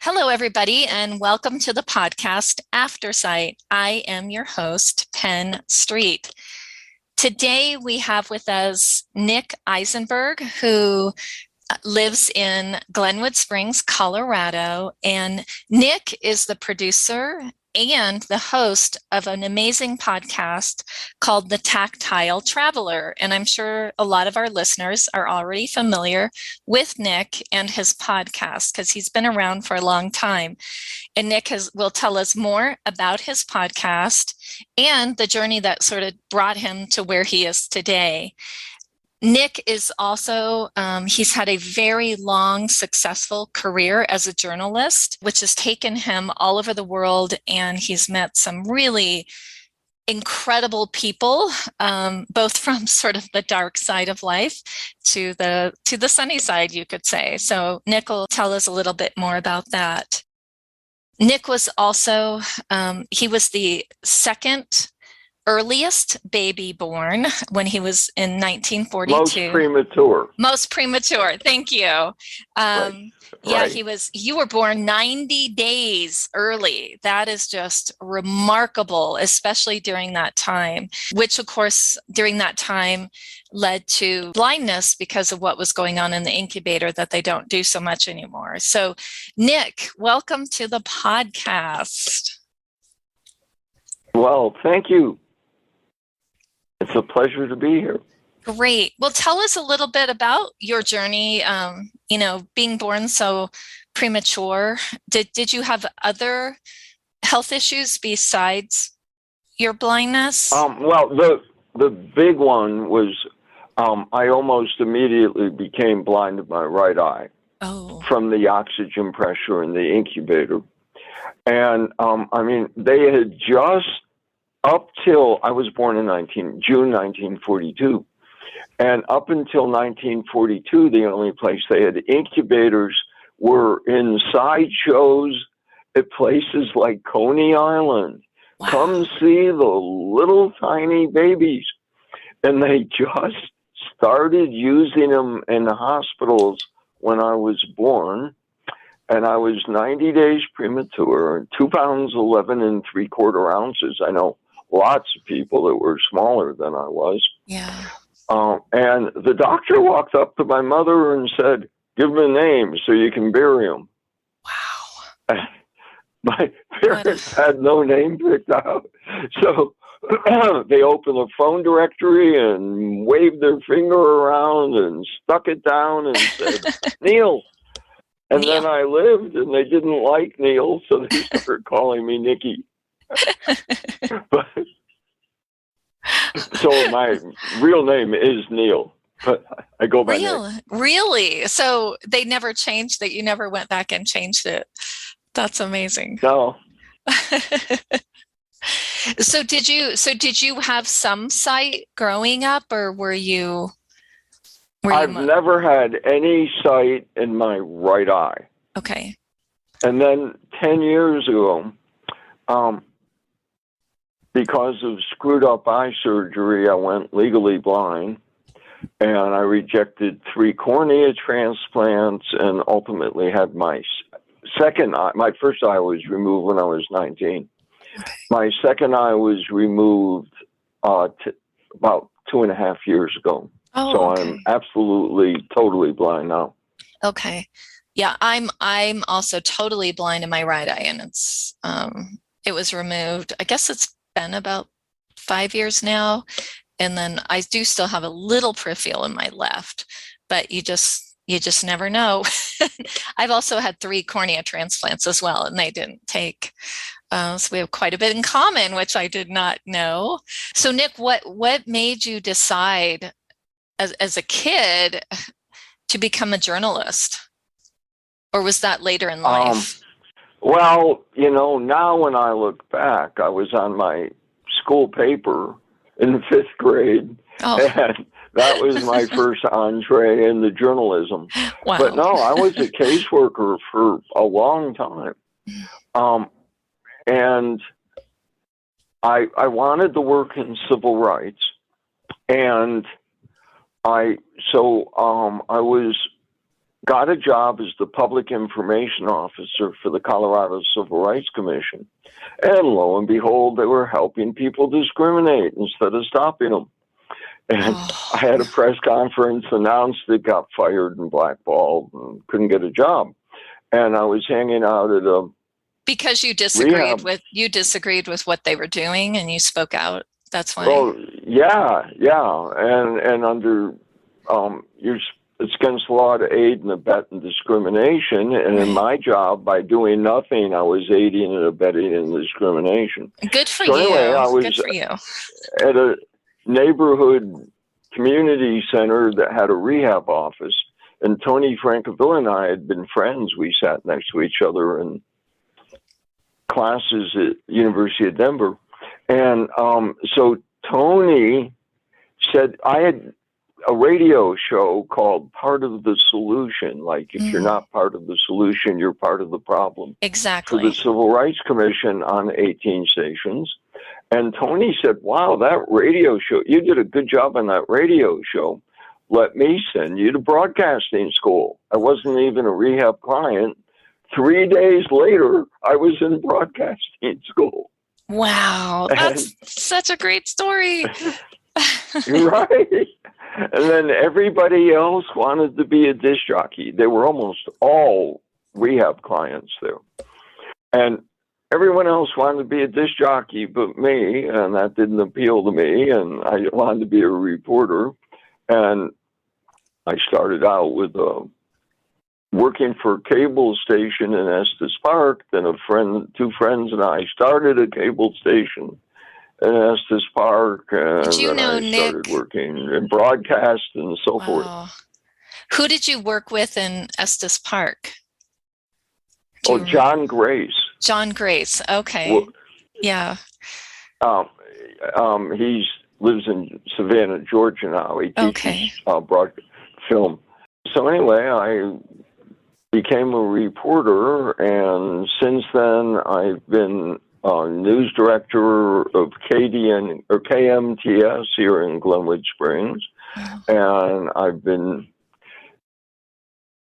Hello, everybody, and welcome to the podcast Aftersight. I am your host, Penn Street. Today, we have with us Nick Isenberg, who lives in Glenwood Springs, Colorado. And Nick is the producer and the host of an amazing podcast called the Tactile Traveler. And I'm sure a lot of our listeners are already familiar with Nick and his podcast because he's been around for a long time. And Nick will tell us more about his podcast and the journey that sort of brought him to where he is today. Nick is also, he's had a very long, successful career as a journalist, which has taken him all over the world, and he's met some really incredible people, both from sort of the dark side of life to the sunny side, you could say. So Nick will tell us a little bit more about that. Nick was also, he was the second earliest baby born when he was in 1942. Most premature. Thank you. Yeah, you were born 90 days early. That is just remarkable, especially during that time, which of course, during that time led to blindness because of what was going on in the incubator that they don't do so much anymore. So Nick, welcome to the podcast. Well, thank you. It's a pleasure to be here. Great. Well, tell us a little bit about your journey, being born so premature. Did you have other health issues besides your blindness? Well, the big one was I almost immediately became blind in my right eye from the oxygen pressure in the incubator. And, they had just up till I was born in June 1942. And up until 1942, the only place they had incubators were in sideshows at places like Coney Island. Wow. Come see the little tiny babies. And they just started using them in the hospitals when I was born. And I was 90 days premature, 2 pounds, 11 and 3/4 ounces. I know lots of people that were smaller than I was. Yeah. And the doctor walked up to my mother and said, "Give him a name so you can bury him." Wow. My parents had no name picked out. So they opened a phone directory and waved their finger around and stuck it down and said, "Neil." And Neil. Then I lived, and they didn't like Neil, so they started calling me Nicky. So my real name is Neil, but I go by Nick. Really? So they never changed that? You never went back and changed it? That's amazing. No. So did you have some sight growing up, or were you? I've never had any sight in my right eye. Okay. And then 10 years ago, because of screwed up eye surgery, I went legally blind, and I rejected 3 cornea transplants and ultimately had my second eye. My first eye was removed when I was 19. Okay. My second eye was removed about 2.5 years ago. Oh, so okay. I'm absolutely, totally blind now. Okay. Yeah, I'm also totally blind in my right eye, and it was removed. I guess it's been about 5 years now, and then I do still have a little peripheral in my left, but you just never know. I've also had 3 cornea transplants as well, and they didn't take. So we have quite a bit in common, which I did not know. So Nick, what made you decide as a kid to become a journalist, or was that later in life? Well, now when I look back, I was on my school paper in the 5th grade, and that was my first entree into journalism. Wow. But no, I was a caseworker for a long time. And I wanted to work in civil rights, and I was got a job as the public information officer for the Colorado Civil Rights Commission. And lo and behold, they were helping people discriminate instead of stopping them. And I had a press conference, announced it, got fired and blackballed and couldn't get a job. And I was hanging out at a because you disagreed with what they were doing and you spoke out. That's why. Oh, yeah. And under it's against the law to aid and abet in discrimination. And in my job, by doing nothing, I was aiding and abetting in discrimination. Good for you. Anyway, I was at a neighborhood community center that had a rehab office. And Tony Francavilla and I had been friends. We sat next to each other in classes at University of Denver. And so Tony said, I had a radio show called Part of the Solution. Like, if you're not part of the solution, you're part of the problem. Exactly. For the Civil Rights Commission on 18 stations. And Tony said, wow, that radio show, you did a good job on that radio show. Let me send you to broadcasting school. I wasn't even a rehab client. 3 days later, I was in broadcasting school. Wow, that's such a great story. Right. And then everybody else wanted to be a disc jockey. They were almost all rehab clients there. And everyone else wanted to be a disc jockey but me, and that didn't appeal to me, and I wanted to be a reporter. And I started out with working for a cable station in Estes Park. Then two friends and I started a cable station in Estes Park. And did you know Nick? Started working in broadcast and so forth. Who did you work with in Estes Park? John Grace. John Grace. Okay. Well, yeah. He lives in Savannah, Georgia now. He teaches film. So anyway, I became a reporter, and since then I've been news director of KMTS here in Glenwood Springs, and I've been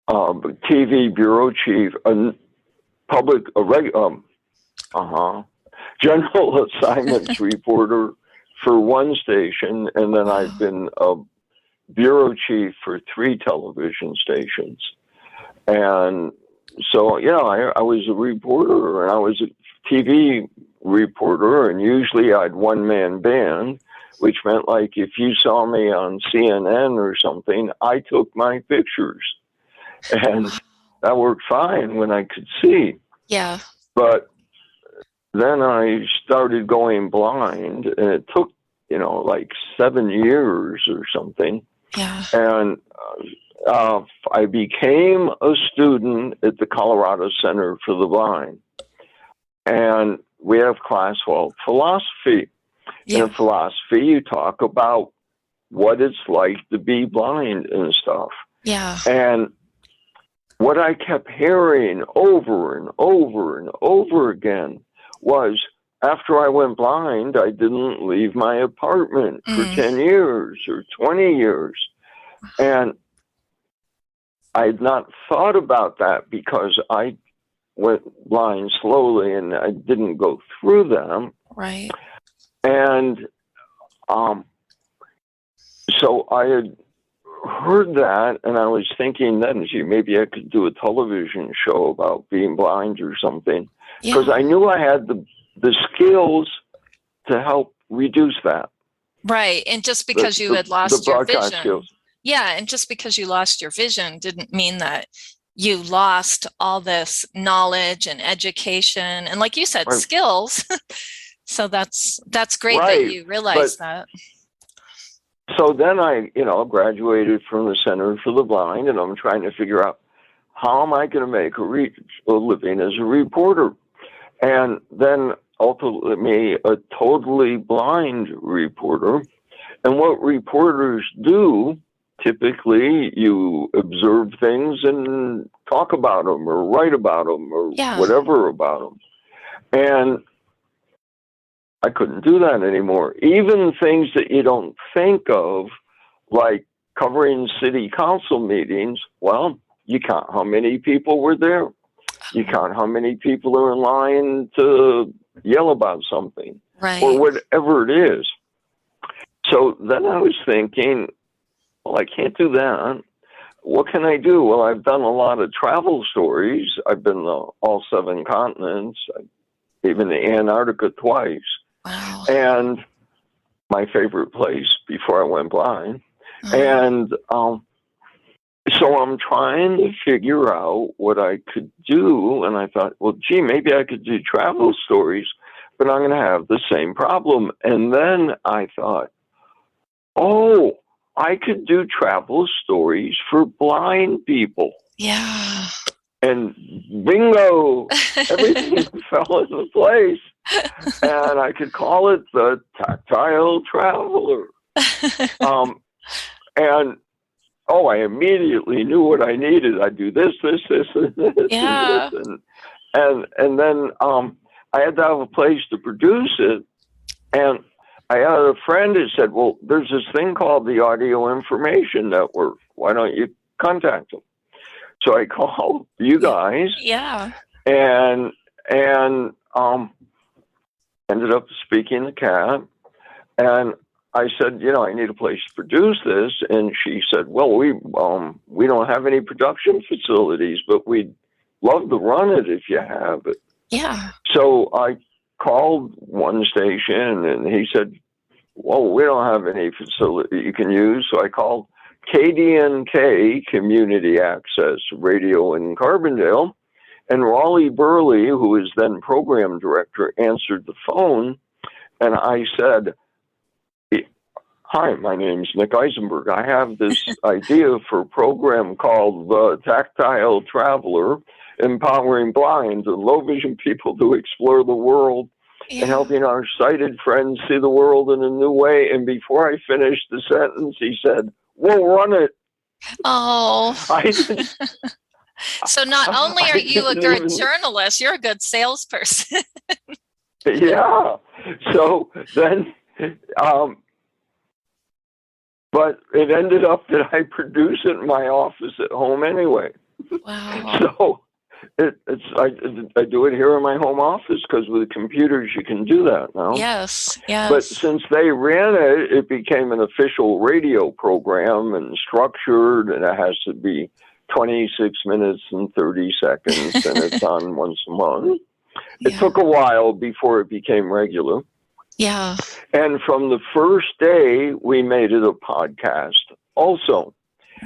TV bureau chief, general assignments reporter for one station, and then I've been a bureau chief for 3 television stations. And so, I was a reporter, and I was a TV reporter, and usually I'd one-man band, which meant, like, if you saw me on CNN or something, I took my pictures. And that worked fine when I could see. Yeah. But then I started going blind, and it took, like 7 years or something. Yeah. And I became a student at the Colorado Center for the Blind. And we have class called philosophy. Yeah. In philosophy, you talk about what it's like to be blind and stuff. Yeah. And what I kept hearing over and over and over again was, after I went blind, I didn't leave my apartment for 10 years or 20 years. And I had not thought about that because I went blind slowly and I didn't go through them. Right. And so I had heard that, and I was thinking then, gee, maybe I could do a television show about being blind or something. Because I knew I had the skills to help reduce that. Right. And just because you had lost your vision. Skills. Yeah. And just because you lost your vision didn't mean that you lost all this knowledge and education. And like you said, skills. So that's great that you realized that. So then I, graduated from the Center for the Blind, and I'm trying to figure out, how am I going to make a living as a reporter? And then ultimately a totally blind reporter. And what reporters do, typically you observe things and talk about them or write about them or whatever about them. And I couldn't do that anymore. Even things that you don't think of, like covering city council meetings, well, you count how many people were there. You count how many people are in line to yell about something, right, or whatever it is. So then I was thinking, well, I can't do that. What can I do? Well, I've done a lot of travel stories. I've been to all 7 continents, even to Antarctica twice. Wow. And my favorite place before I went blind. And so I'm trying to figure out what I could do. And I thought, well, gee, maybe I could do travel stories, but I'm going to have the same problem. And then I thought, oh, I could do travel stories for blind people. Yeah. And bingo, everything fell into place. And I could call it the Tactile Traveler. And I immediately knew what I needed. I'd do this, and this. And then I had to have a place to produce it. And I had a friend who said, well, there's this thing called the Audio Information Network. Why don't you contact them? So I called you guys. Yeah. And ended up speaking to Kat. And I said, I need a place to produce this. And she said, well, we don't have any production facilities, but we'd love to run it if you have it. Yeah. So I called one station and he said, well, we don't have any facility you can use. So I called KDNK, Community Access Radio in Carbondale. And Raleigh Burley, who was then program director, answered the phone. And I said, hi, my name's Nick Isenberg. I have this idea for a program called the Tactile Traveler, empowering blind and low vision people to explore the world and helping our sighted friends see the world in a new way. And before I finished the sentence, he said, we'll run it. Oh. So not only are you a good journalist, you're a good salesperson. Yeah. So then, but it ended up that I produce it in my office at home anyway. Wow. So I do it here in my home office because with computers you can do that now. Yes. But since they ran it, it became an official radio program and structured, and it has to be 26 minutes and 30 seconds, and it's on once a month. It took a while before it became regular. Yeah. And from the first day, we made it a podcast also.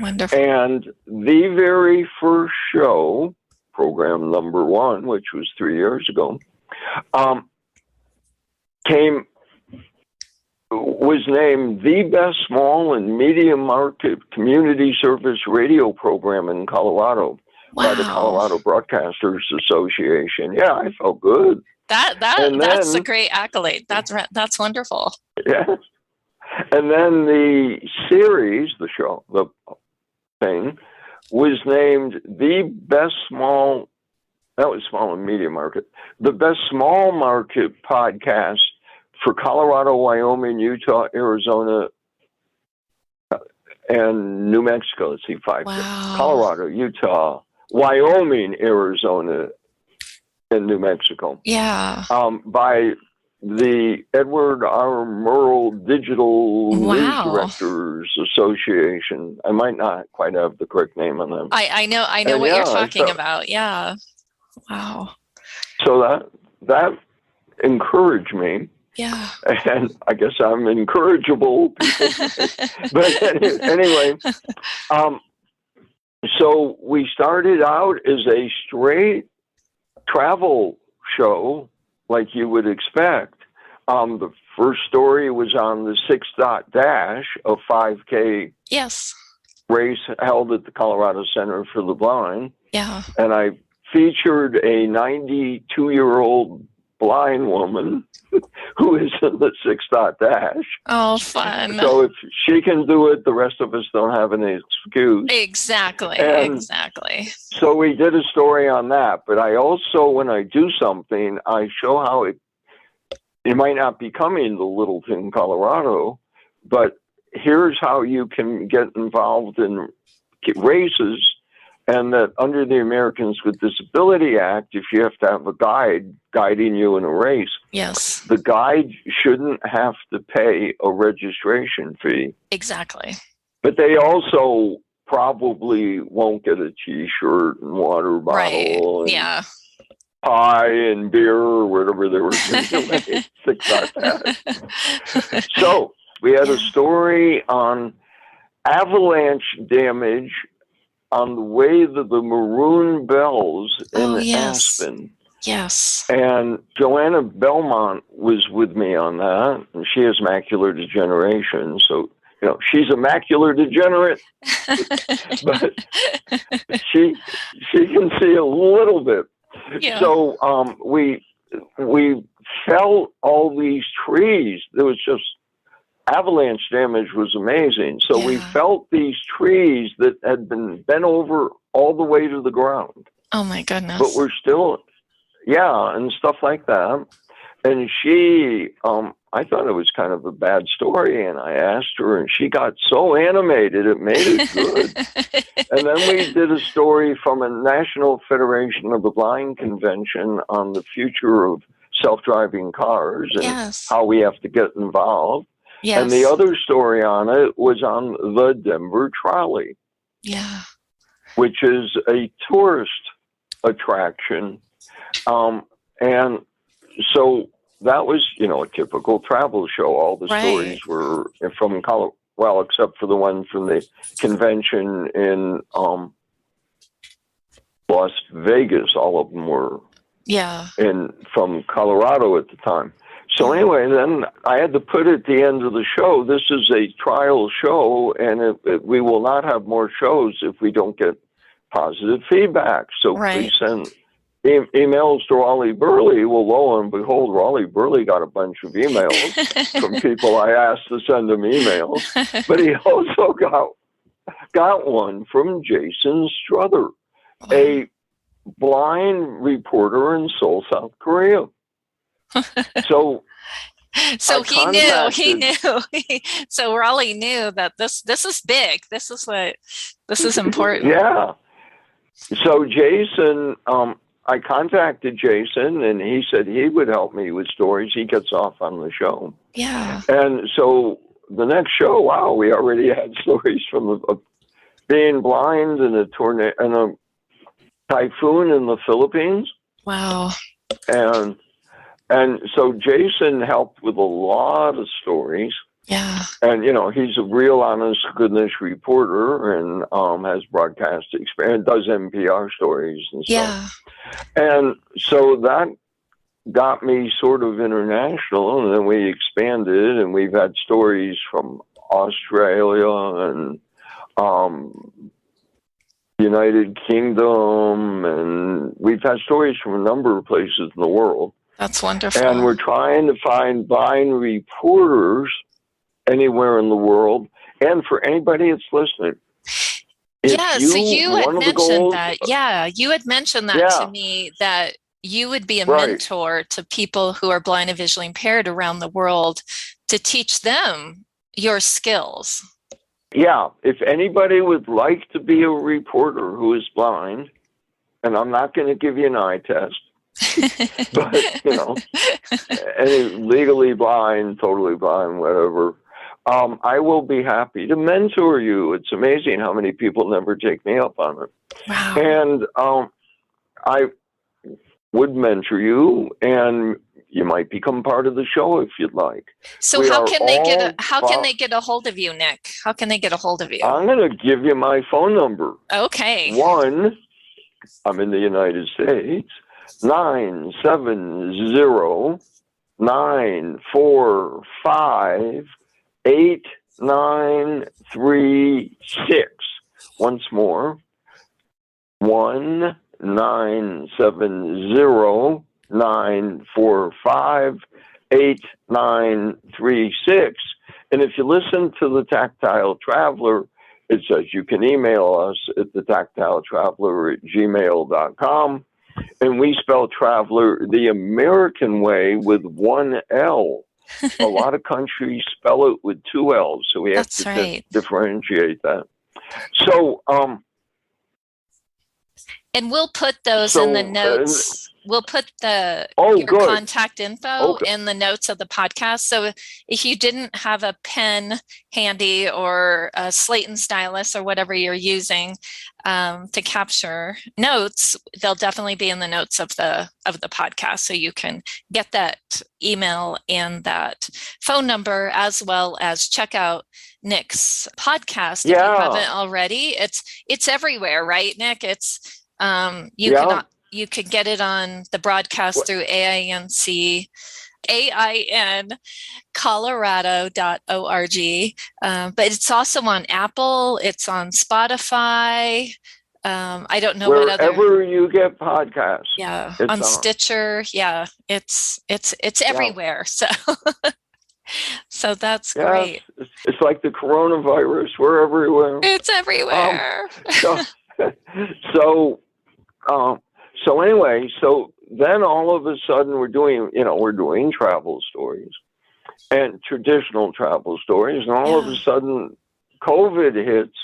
Wonderful. And the very first show, program number 1, which was 3 years ago, was named the best small and medium market community service radio program in Colorado by the Colorado Broadcasters Association. Yeah, I felt good. That's a great accolade. That's wonderful. Yeah. And then the series, the thing, was named the best small and medium market, the best small market podcast for Colorado, Wyoming, Utah, Arizona, and New Mexico. Let's see, 5. Wow. Colorado, Utah, Wyoming, Arizona, and New Mexico. Yeah. By the Edward R. Murrell Digital News Directors Association. I might not quite have the correct name on them. I know what you're talking about. Yeah. Wow. So that encouraged me. Yeah. And I guess I'm incorrigible. But anyway, so we started out as a straight travel show like you would expect. The first story was on the 6 Dot Dash, a 5K race held at the Colorado Center for the Blind. Yeah. And I featured a 92-year-old blind woman who is in the 6 Dot Dash. Oh, fun. So if she can do it, the rest of us don't have any excuse. Exactly. So we did a story on that. But I also, when I do something, I show how it might not be coming to Littleton, Colorado, but here's how you can get involved in races and that under the Americans with Disability Act, if you have to have a guide guiding you in a race, yes, the guide shouldn't have to pay a registration fee. Exactly. But they also probably won't get a T-shirt and water bottle and Yeah. pie and beer or whatever they were doing. Things like that. So we had a story on avalanche damage on the way to the Maroon Bells in Aspen. Yes. And Joanna Belmont was with me on that, and she has macular degeneration. So, you know, she's a macular degenerate, but she can see a little bit. Yeah. So we felt all these trees. There was just avalanche damage was amazing. So we felt these trees that had been bent over all the way to the ground. Oh my goodness. But we're still, and stuff like that. And she, I thought it was kind of a bad story, and I asked her, and she got so animated, it made it good. And then we did a story from a National Federation of the Blind convention on the future of self-driving cars and how we have to get involved. Yes. And the other story on it was on the Denver Trolley. Yeah. Which is a tourist attraction. And so that was, you know, a typical travel show. All the stories were from Colorado, well, except for the one from the convention in Las Vegas. All of them were from Colorado at the time. So anyway, then I had to put at the end of the show, this is a trial show, and we will not have more shows if we don't get positive feedback. So please send emails to Raleigh Burley. Well, lo and behold, Raleigh Burley got a bunch of emails from people I asked to send him emails. But he also got one from Jason Struther, a blind reporter in Seoul, South Korea. So he knew. So Raleigh knew that this is big. This is important. Yeah. So Jason, I contacted Jason, and he said he would help me with stories. He gets off on the show. Yeah. And so the next show, wow, we already had stories from being blind in a tornado and a typhoon in the Philippines. Wow. And so Jason helped with a lot of stories. Yeah. And, you know, he's a real honest goodness reporter and has broadcast experience, does NPR stories and stuff. Yeah. And so that got me sort of international, and then we expanded, and we've had stories from Australia and United Kingdom, and we've had stories from a number of places in the world. That's wonderful. And we're trying to find blind reporters anywhere in the world. And for anybody that's listening, so you had mentioned that. Yeah, you had mentioned that to me, that you would be a mentor to people who are blind and visually impaired around the world to teach them your skills. Yeah, if anybody would like to be a reporter who is blind, and I'm not going to give you an eye test, but, you know, any legally blind, totally blind, whatever, I will be happy to mentor you. It's amazing how many people never take me up on it. Wow. And I would mentor you, and you might become part of the show if you'd like. So how can they get a hold of you, Nick? How can they get a hold of you? I'm going to give you my phone number. Okay. I'm in the United States. 970-945-8936. Once more, 1-970-945-8936. And if you listen to the Tactile Traveler, it says you can email us at thetactiletraveler@gmail.com. And we spell traveler the American way with one L. A lot of countries spell it with two L's, so we have to differentiate that. So And we'll put those in the notes. We'll put your contact info in the notes of the podcast. So if you didn't have a pen handy or a slate and stylus or whatever you're using to capture notes, they'll definitely be in the notes of the podcast. So you can get that email and that phone number, as well as check out Nick's podcast if you haven't already. It's everywhere, right, Nick? It's you could get it on the broadcast through AINC, Colorado.org. But it's also on Apple. It's on Spotify. I don't know what other. Wherever you get podcasts. Yeah, on Stitcher. Yeah, it's everywhere. So. So that's great. It's like the coronavirus. We're everywhere. It's everywhere. So anyway, then all of a sudden we're doing travel stories and traditional travel stories, and all of a sudden COVID hits,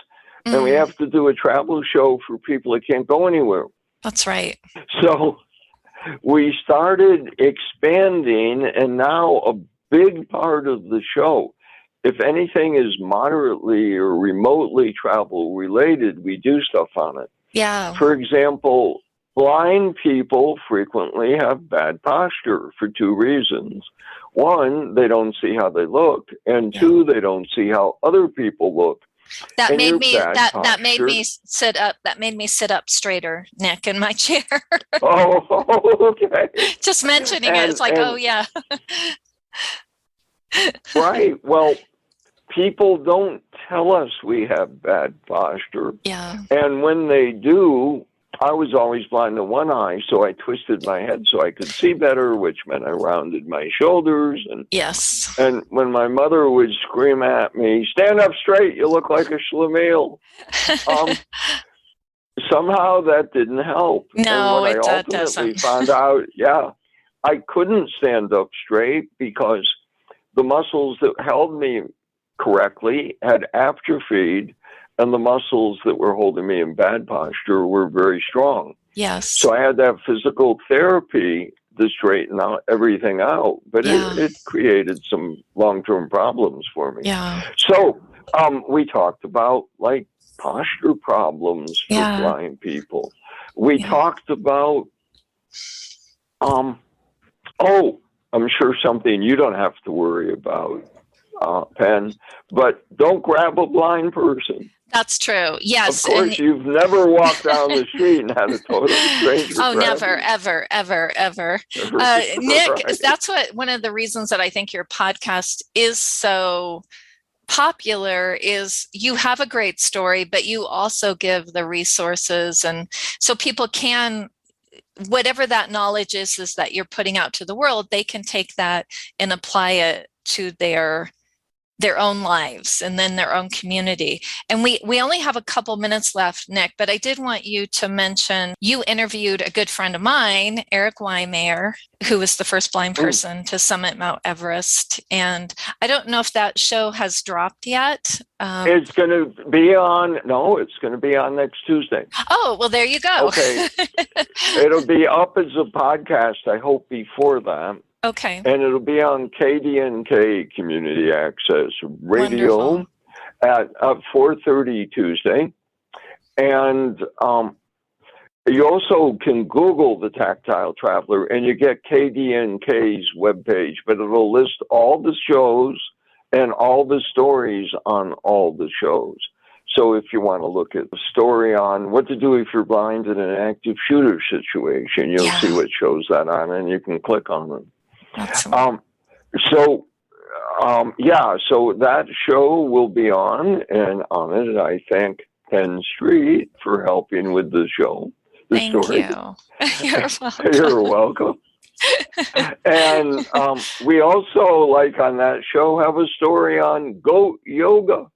and we have to do a travel show for people that can't go anywhere. That's right. So we started expanding, and now a big part of the show, if anything is moderately or remotely travel related, we do stuff on it. Yeah. For example, blind people frequently have bad posture for two reasons. One, they don't see how they look, and two, they don't see how other people look. That made me sit up. That made me sit up straighter, Nick, in my chair. Oh, okay. Just mentioning it, it's like, oh yeah. Right. Well, people don't tell us we have bad posture. Yeah. And when they do, I was always blind in one eye, so I twisted my head so I could see better, which meant I rounded my shoulders. And yes. And when my mother would scream at me, "Stand up straight, you look like a schlemiel," somehow that didn't help. No, and when I ultimately found out, I couldn't stand up straight because the muscles that held me correctly had atrophied, and the muscles that were holding me in bad posture were very strong. Yes. So I had to have physical therapy to straighten out everything out, but it created some long-term problems for me. Yeah. So we talked about like posture problems for blind people. We talked about, I'm sure something you don't have to worry about, Penn, but don't grab a blind person. That's true. Yes. Of course, you've never walked down the street and had a total stranger. Oh, never, ever, ever, ever. Nick, right. That's one of the reasons that I think your podcast is so popular is you have a great story, but you also give the resources, and so people can, whatever that knowledge is that you're putting out to the world, they can take that and apply it to their own lives and then their own community. And we only have a couple minutes left, Nick, but I did want you to mention, you interviewed a good friend of mine, Eric Weimeyer, who was the first blind person to summit Mount Everest. And I don't know if that show has dropped yet. It's going to be on next Tuesday. Oh, well, there you go. Okay. It'll be up as a podcast, I hope, before that. Okay. And it'll be on KDNK Community Access Radio at 4:30 Tuesday. And you also can Google the Tactile Traveler and you get KDNK's webpage, but it'll list all the shows and all the stories on all the shows. So if you want to look at the story on what to do if you're blind in an active shooter situation, you'll see what shows that on, and you can click on them. So that show will be on, and on it, I thank Penn Street for helping with the show. Thank you. You're welcome. You're welcome. And we also, like on that show, have a story on goat yoga.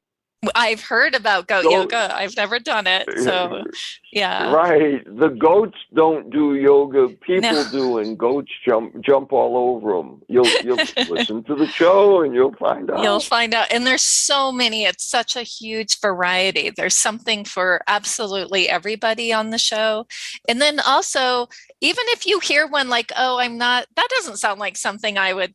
I've heard about goat yoga. I've never done it. So, yeah. Right. The goats don't do yoga. People do, and goats jump all over them. You'll listen to the show and you'll find out. You'll find out. And there's so many. It's such a huge variety. There's something for absolutely everybody on the show. And then also, even if you hear one like, oh, that doesn't sound like something I would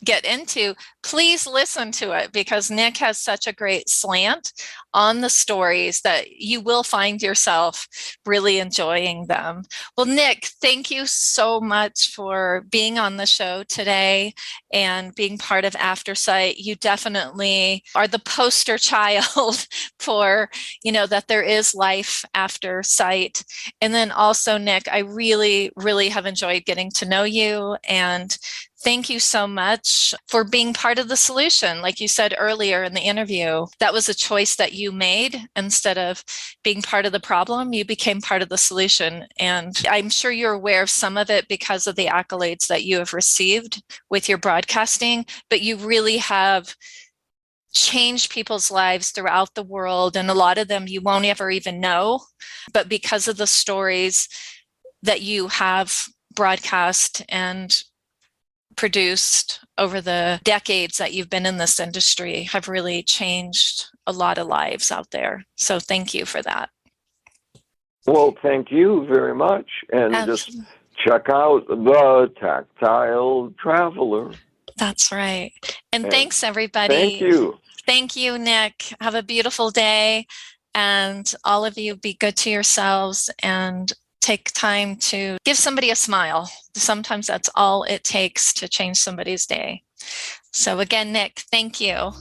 get into, please listen to it, because Nick has such a great slant on the stories that you will find yourself really enjoying them. Well, Nick, thank you so much for being on the show today and being part of Aftersight. You definitely are the poster child for, that there is life after sight. And then also, Nick, I really, really have enjoyed getting to know you, and thank you so much for being part of the solution. Like you said earlier in the interview, that was a choice that you made. Instead of being part of the problem, you became part of the solution. And I'm sure you're aware of some of it because of the accolades that you have received with your broadcasting, but you really have changed people's lives throughout the world. And a lot of them you won't ever even know, but because of the stories that you have broadcast and produced over the decades that you've been in this industry have really changed a lot of lives out there. So thank you for that. Well, thank you very much. And just check out the Tactile Traveler. That's right. And thanks, everybody. Thank you. Thank you, Nick. Have a beautiful day. And all of you, be good to yourselves and take time to give somebody a smile. Sometimes that's all it takes to change somebody's day. So again, Nick, thank you.